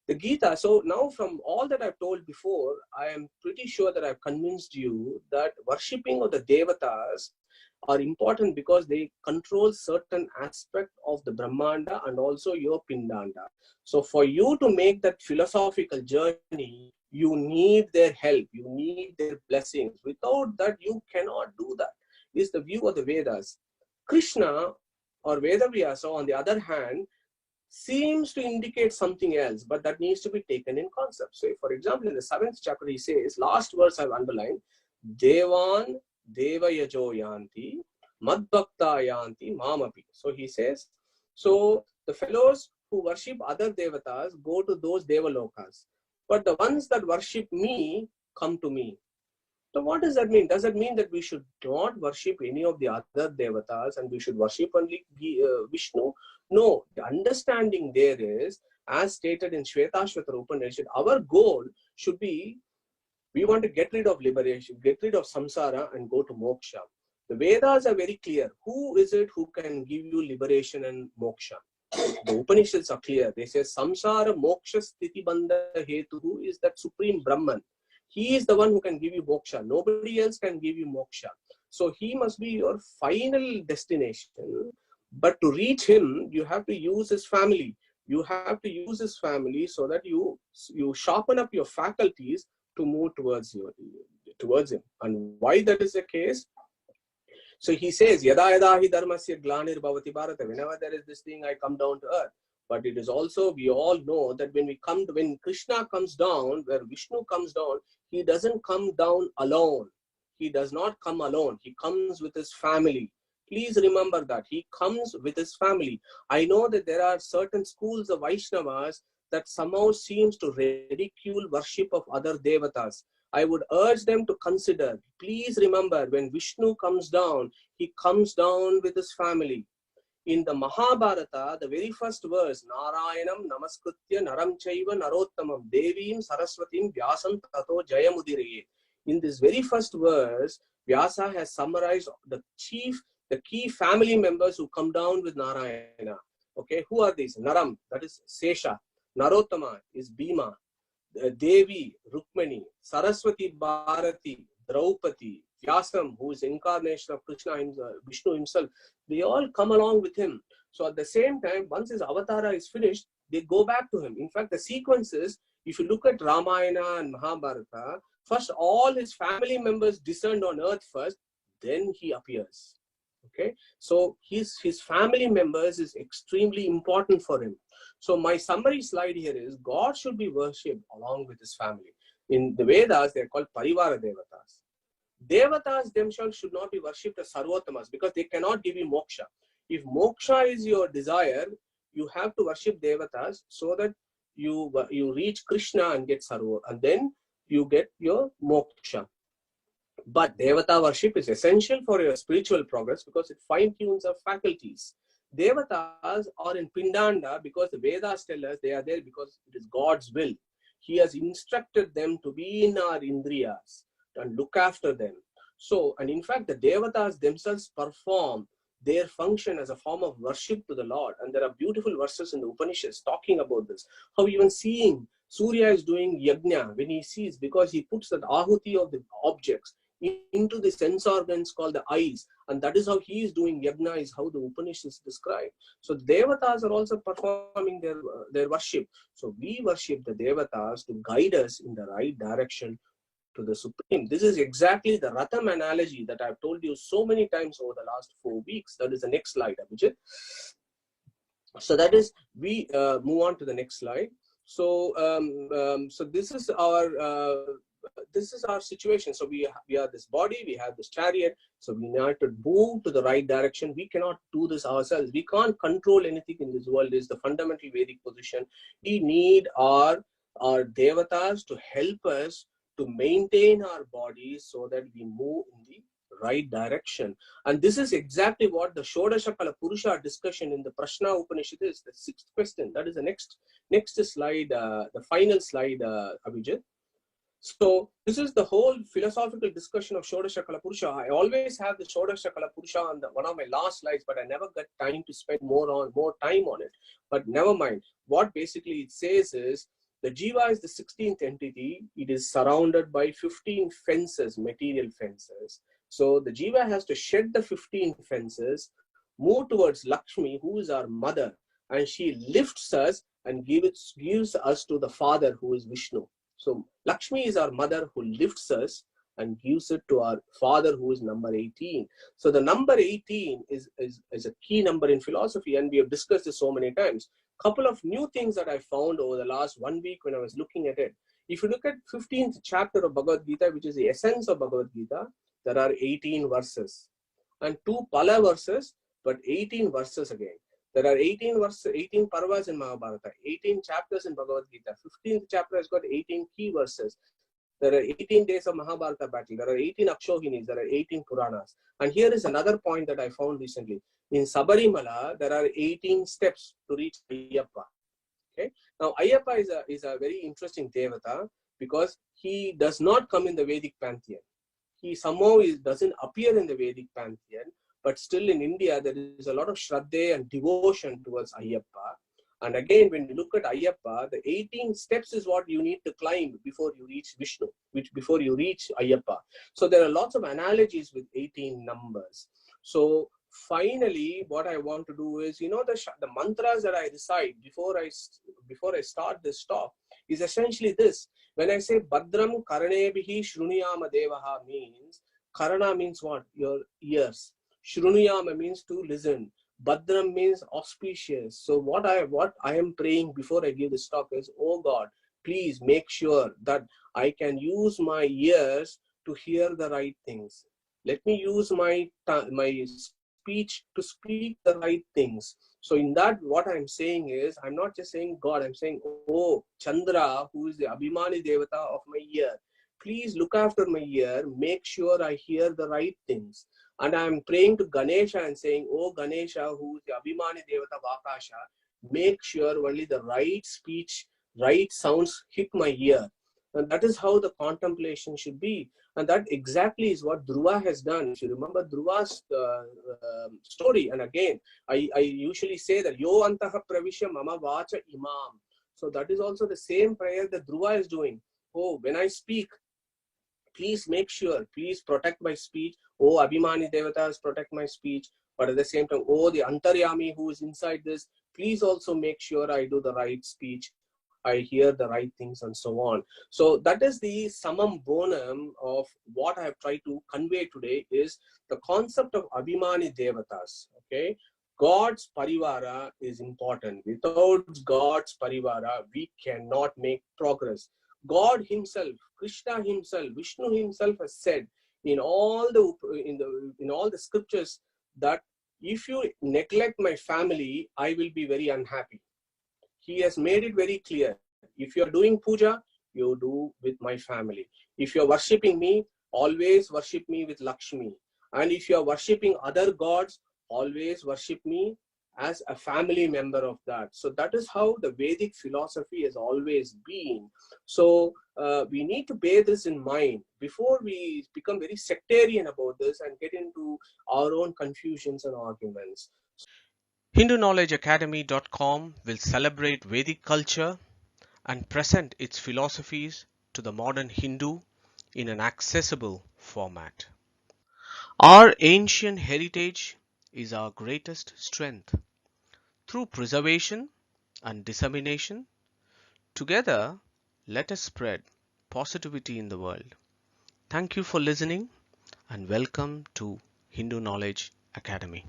The Gita. So now from all that I've told before, I am pretty sure that I've convinced you that worshipping of the Devatas are important because they control certain aspect of the Brahmanda and also your Pindanda. So for you to make that philosophical journey, you need their help, you need their blessings. Without that, you cannot do that. This is the view of the Vedas. Krishna or Vedavyasa, on the other hand, seems to indicate something else, but that needs to be taken in concept. So, for example, in the 7th chapter, he says, last verse I've underlined, Devan Devayajo Yanti, Madbhakta Yanti Mamapi. So he says, so the fellows who worship other devatas go to those devalokas, but the ones that worship me come to me. So what does that mean? Does that mean that we should not worship any of the other devatas and we should worship only Vishnu? No, the understanding there is, as stated in Shvetashvatara Upanishad, our goal should be, we want to get rid of liberation, get rid of samsara and go to moksha. The Vedas are very clear. Who is it who can give you liberation and moksha? The Upanishads are clear. They say samsara moksha sthiti bandha hetu is that supreme Brahman. He is the one who can give you moksha. Nobody else can give you moksha. So he must be your final destination. But to reach him, you have to use his family. You have to use his family so that you sharpen up your faculties to move towards him. And why that is the case? So he says, Yada yada hi dharmasya glanir bhavati bharata. Whenever there is this thing, I come down to earth. But it is also, we all know that when Krishna comes down, where Vishnu comes down, he doesn't come down alone. He does not come alone. He comes with his family. Please remember that. He comes with his family. I know that there are certain schools of Vaishnavas that somehow seems to ridicule worship of other devatas. I would urge them to consider, please remember, when Vishnu comes down, he comes down with his family. In the Mahabharata, the very first verse, Narayanam Namaskritya Naram Chaiva Narottamam Devim Saraswatim Vyasam Tato Jayamudiraye. In this very first verse, Vyasa has summarized the key family members who come down with Narayana. Okay, who are these? Naram, that is Sesha. Narottama is Bhima. Devi, Rukmani. Saraswati, Bharati, Draupadi, Vyasam, who is incarnation of Krishna himself, Vishnu himself. They all come along with him. So at the same time, once his avatara is finished, they go back to him. In fact, the sequence is, if you look at Ramayana and Mahabharata, first all his family members descend on earth first, then he appears. Okay, so his family members is extremely important for him. So my summary slide here is, God should be worshipped along with his family. In the Vedas, they are called Parivara Devatas. Devatas themselves should not be worshipped as Sarvottamas because they cannot give you moksha. If moksha is your desire, you have to worship Devatas so that you reach Krishna and get Sarva, and then you get your moksha. But Devata worship is essential for your spiritual progress because it fine-tunes our faculties. Devatas are in Pindanda because the Vedas tell us they are there because it is God's will. He has instructed them to be in our Indriyas and look after them. So, and in fact, the Devatas themselves perform their function as a form of worship to the Lord. And there are beautiful verses in the Upanishads talking about this. How even seeing Surya is doing yajna when he sees, because he puts that ahuti of the objects into the sense organs called the eyes, and that is how he is doing yajna, is how the Upanishads describe. So Devatas are also performing their worship. So we worship the Devatas to guide us in the right direction to the Supreme. This is exactly the Ratham analogy that I've told you so many times over the last 4 weeks. That is the next slide, Abhijit. So that is, we move on to the next slide. So so this is our situation. So we are this body, we have this chariot. So we need to move to the right direction. We cannot do this ourselves. We can't control anything in this world. This is the fundamental Vedic position. We need our devatas to help us to maintain our bodies so that we move in the right direction. And this is exactly what the Shodasha Kala Purusha discussion in the Prashna Upanishad is. The 6th question. That is the next slide, the final slide, Abhijit. So this is the whole philosophical discussion of Shodasha Kala Purusha. I always have the Shodasha Kala Purusha on one of my last slides, but I never got time to spend more time on it. But never mind. What basically it says is The Jiva is the 16th entity. It is surrounded by 15 fences, material fences. So the Jiva has to shed the 15 fences, move towards Lakshmi, who is our mother, and she lifts us and gives us to the Father, who is Vishnu. So Lakshmi is our mother who lifts us and gives it to our Father, who is number 18. So the number 18 is a key number in philosophy, and we have discussed this so many times. Couple of new things that I found over the last 1 week when I was looking at it. If you look at 15th chapter of Bhagavad Gita, which is the essence of Bhagavad Gita, there are 18 verses and 2 Pala verses, but 18 verses again. There are 18 verses, 18 parvas in Mahabharata, 18 chapters in Bhagavad Gita. 15th chapter has got 18 key verses. There are 18 days of Mahabharata battle. There are 18 Akshohinis. There are 18 Puranas. And here is another point that I found recently. In Sabarimala, there are 18 steps to reach Ayyappa. Okay. Now, Ayyappa is a very interesting Devata because he does not come in the Vedic pantheon. He somehow doesn't appear in the Vedic pantheon, but still in India, there is a lot of Shraddha and devotion towards Ayyappa. And again, when you look at Ayyappa, the 18 steps is what you need to climb before you reach Vishnu, before you reach Ayyappa. So there are lots of analogies with 18 numbers. So finally, what I want to do is, the mantras that I recite before I start this talk is essentially this. When I say Badram Karanebihi Shruniyama Devaha means, Karana means what? Your ears. Shruniyama means to listen. Badram means auspicious. So what I am praying before I give this talk is, oh God, please make sure that I can use my ears to hear the right things. Let me use my speech to speak the right things. So in that, what I'm saying is, I'm not just saying God, I'm saying, oh Chandra, who is the Abhimani Devata of my ear, please look after my ear, make sure I hear the right things. And I'm praying to Ganesha and saying, oh Ganesha, who is the Abhimani Devata of Akasha, make sure only the right speech, right sounds hit my ear. And that is how the contemplation should be. And that exactly is what Dhruva has done. If you remember Dhruva's story, and again, I usually say that Yo antaha pravisha mama vacha imam. So that is also the same prayer that Dhruva is doing. Oh, when I speak, please make sure, please protect my speech. Oh, Abhimani Devatas, protect my speech. But at the same time, oh, the Antaryami who is inside this, please also make sure I do the right speech. I hear the right things and so on. So that is the summum bonum of what I have tried to convey today is the concept of Abhimani Devatas. Okay. God's parivara is important. Without God's parivara, we cannot make progress. God himself, Krishna himself, Vishnu himself has said in all the scriptures that if you neglect my family, I will be very unhappy. He has made it very clear. If you are doing puja, you do with my family. If you are worshipping me, always worship me with Lakshmi. And if you are worshipping other gods, always worship me as a family member of that. So that is how the Vedic philosophy has always been. So we need to bear this in mind before we become very sectarian about this and get into our own confusions and arguments. HinduKnowledgeAcademy.com will celebrate Vedic culture and present its philosophies to the modern Hindu in an accessible format. Our ancient heritage is our greatest strength. Through preservation and dissemination, together let us spread positivity in the world. Thank you for listening and welcome to Hindu Knowledge Academy.